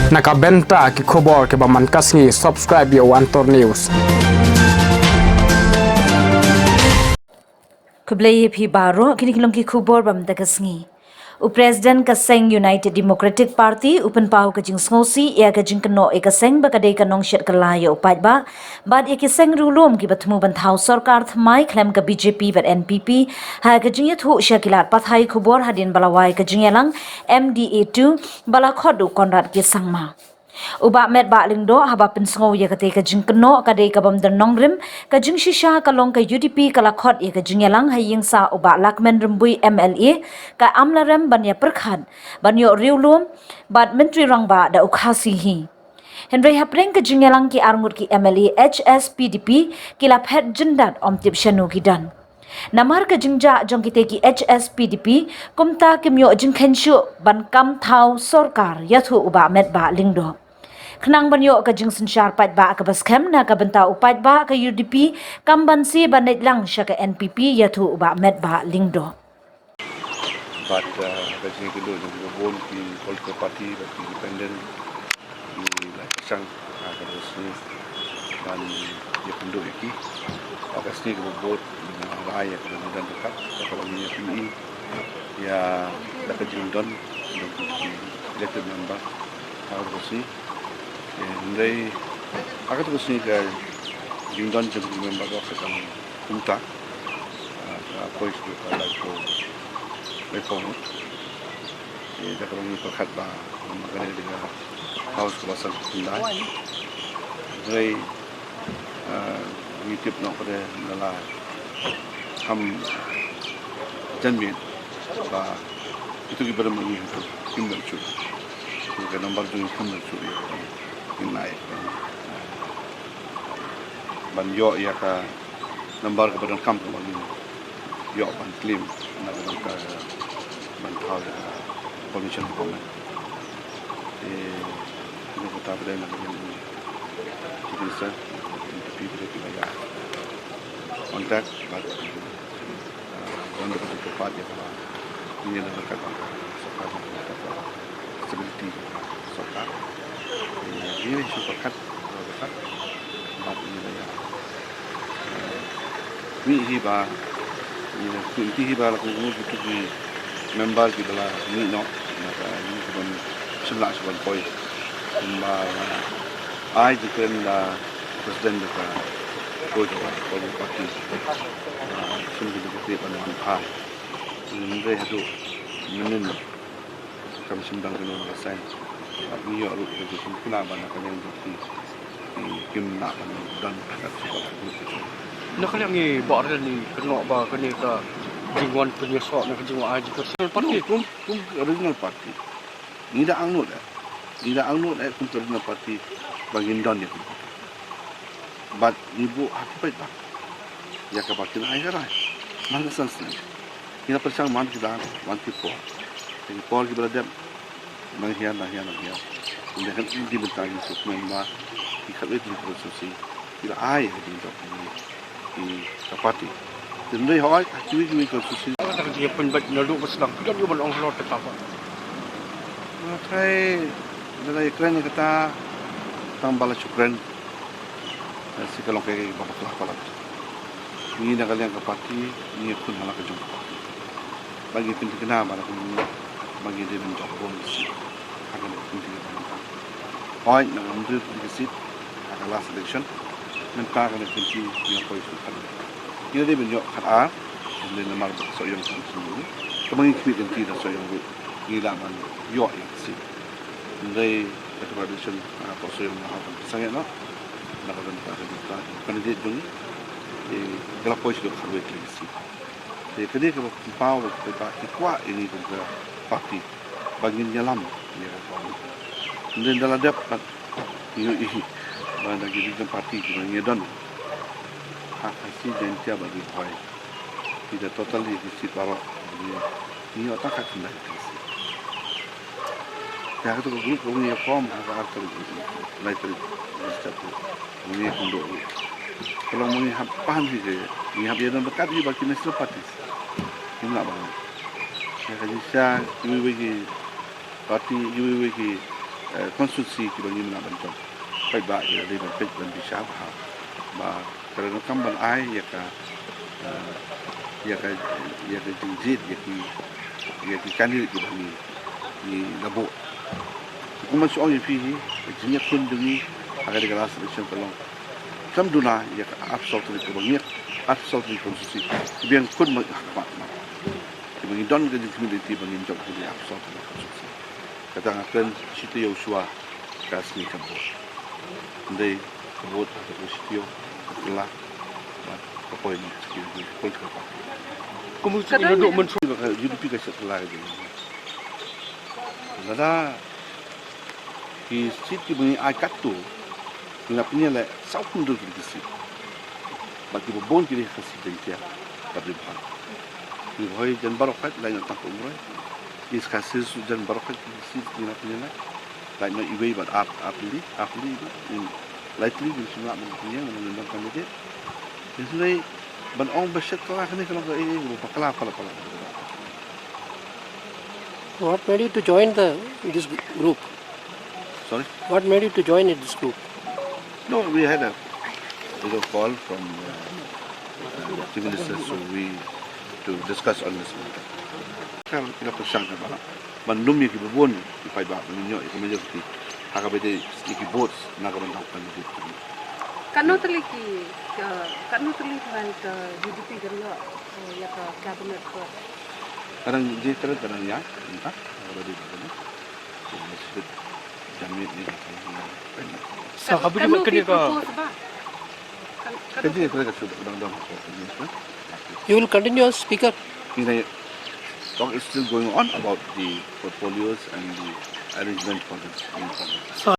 Nakabenta ki khobor ke baman kasngi subscribe yo Antor News. Kublai phi baro kini kilom ki khubor bam da kasngi. U President ka Seng United Democratic Party upen pau ka jing sngosi ya ka jing kno e ka seng ba ka dei ka nong shet ka la yo paidbah bad e ki seng rulom ki batmu ban thau sarkar thmai khlem ka BJP bat NPP ha ka jing thu shakilat pathai khubor hadin balawai ka jing yalang MDA2 bala khodu konrad ki sangma. Uba Metbah Lyngdoh haba pensngau ya kate ka jing kno ka dei ka bam der nongrim ka jing shisha ka long ka UDP ka lakhot ya ka jing yalang haying sa uba lakmen rumbui MLA ka amlarem banya perkhan banyo riulum bad menteri rangba da ukhasi hi Henry Hapreng ka jing yalang ki arngut ki MLA HSPDP kila phet jindat om tip shanu gidan Namar ka jingja jong kite ki HSPDP kumta kimyo jing khenshu ban kam thau sarkar yathu uba Metbah Lyngdoh Kenang banyo ka jing sensyar paidbah ka baskem na ka benta paidbah ka UDP kambansi banit lang siya ka NPP yatu uba Metbah Lyngdoh. But the thing to do is to go to political party, but independent, like sang, dan dia penduk iki, akas ni kita vote raya dan dekat, kalau ni PE, ya dapat jindon untuk elected member, harus ni, jadi akan terus ni ke jindon jadi member kau sekarang punta, apa itu kalau reform. Jadi kalau ni perkat bah, makanya dengan house kawasan Hyundai. Jadi YouTube nak pada adalah ham janji bah itu kita mengi itu kimber cu. Kita nombor tu kimber cu ini naik. Banyo ya ka nombor kepada kampung ini. Yo ban khlem nak ka bantau permission komen. Ini kita pada nak bisa people kita ya. Kontak but untuk cepat ya kalau ini adalah kata stability sokar. Ini suka kat but ini ya. Ini hiba ini hiba la kumu itu di member kita lah ini no maka ini pun sebelah sebelah poin member ai juga lah presiden juga politik parti sini kita pada manfaat ini itu menen kami sembang dengan rasain ini ya lu itu kenapa nak kalian jadi kim nak dan agak cepat Nak kalian ni bawa ni kena bah kena ke jingwan penyesok nak jingwan aja ke parti kum original parti ni dah angnut kum original parti bagi don dia but ibu hati bah ya ke parti lain kan mana sense kita percaya mana kita wanti po jadi por kita berada menghian kemudian kan ini bentang itu memang kita itu proses kita air di parti. Jadi hoi aktivis konstitusi. Ada dia penbat lalu bersedang kita dia belum keluar tetap. Saya dari Ukraina kata tambah Ukraina. Si kalau kayak bapak kelah. Ini nak kalian ke parti, ini pun malah kejumpa. Bagi pintu kena malah bagi dia menjawab bonus. Akan pintu kena. Hoi nak mundur di seat akan last election. Mentah kena pintu yang polis kan. Ini dia benjok kata, kemudian nama soyong sendiri. Kemudian kita tidak soyong hilangan yok yang sih. Jadi tradition apa soyong apa sangat no. Nak kena kita kena dia jung. Kalau polis itu harus dikisi. Jadi kedai kalau pau kita kuat ini juga parti bagian dalam dia apa. Kemudian dalam dapat ini banyak jadi parti kita ngedon hak hasil dan tiap bagi boy tidak total di sisi barat ini otak hak sendiri ya itu grup punya form hak arti lain satu punya kunduk kalau punya paham sih ini hak dia dan berkat di bagi nasional parti ini nak bangun ya kerja UDP parti UDP konstitusi kita ni mana bencong paidbah ya dari berpej dan bisa bah kerana kamban ai ya ka jingjit ya ki kandidat kita ni labo kuma soal yang fihi jinya kun dengi agar dikelas election kalau kam duna ya absolut itu banyak absolut konstitusi biar kun mahkamah bagi don ke community bagi job di absolut konstitusi kata akan situ Yosua kasih kabut ndai kabut atau situ lah apa ini sekali political party Kemudian duduk mensu UDP kasih setelah itu nada ki situ bagi akat tu ngapnya le saukun dulu di situ bagi bon kiri kasih dia tapi bukan di bawah jan barokat lain tak umroh is kasih jan barokat di situ ngapnya le lain nak iway buat apli in likely di semua mungkinnya mengenal kandidat jadi ban ong beset kelah ni kalau ke kelah pala. What made you to join this group? Sorry? What made you to join this group? No, we had a call from the Chief Minister to discuss on this matter. Kalau kita persangka mana, bandum yang kita buat di paidbah menunjuk itu menjadi agak beda sedikit bos nak orang tahu itu. Kanu terliki kan ke UDP kerana ya ke kabinet ke. Kadang dia kadang ya, entah kalau dia begini, mesti jamin ni. Sa kabinet kini ka Kan dia kerja sudah undang-undang. You will continue as speaker. Ini talk is still going on about the portfolios and the arrangement for the.